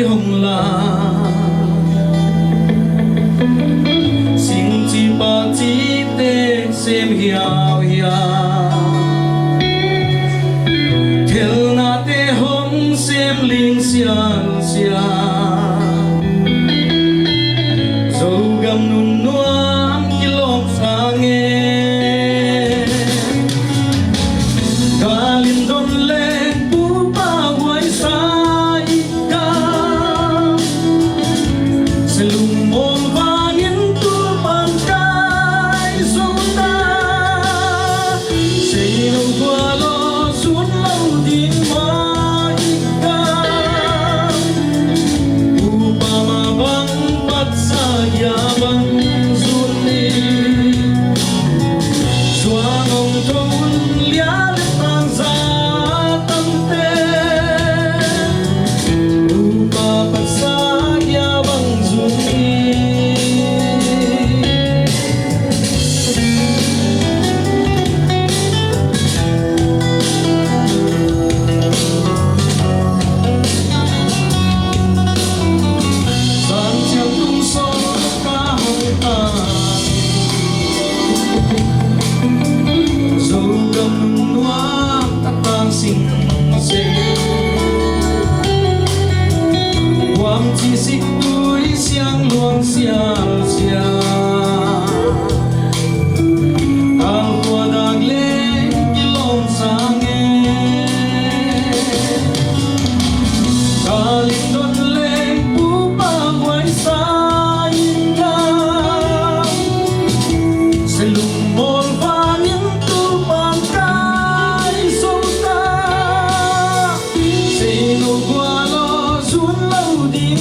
hồng la xin chỉ ba chỉ tê xem hiao hiao theo na tê hồng xem linh xiang xiang dâu gam nun nuam kilom sang nghe kalim don lên tu pa huay sa chỉ xích túi xiang luang xiang xiang ao qua đang lên cái lom sang nghe ta linh đón lên bú ba ngoài xa yên nam sẽ lùng mòn và những tu bàn cái sâu ta sẽ nụ qua lo xuống lâu đi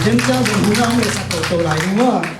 dân cha dùng hú nam để sạc tổ lại đúng không ạ?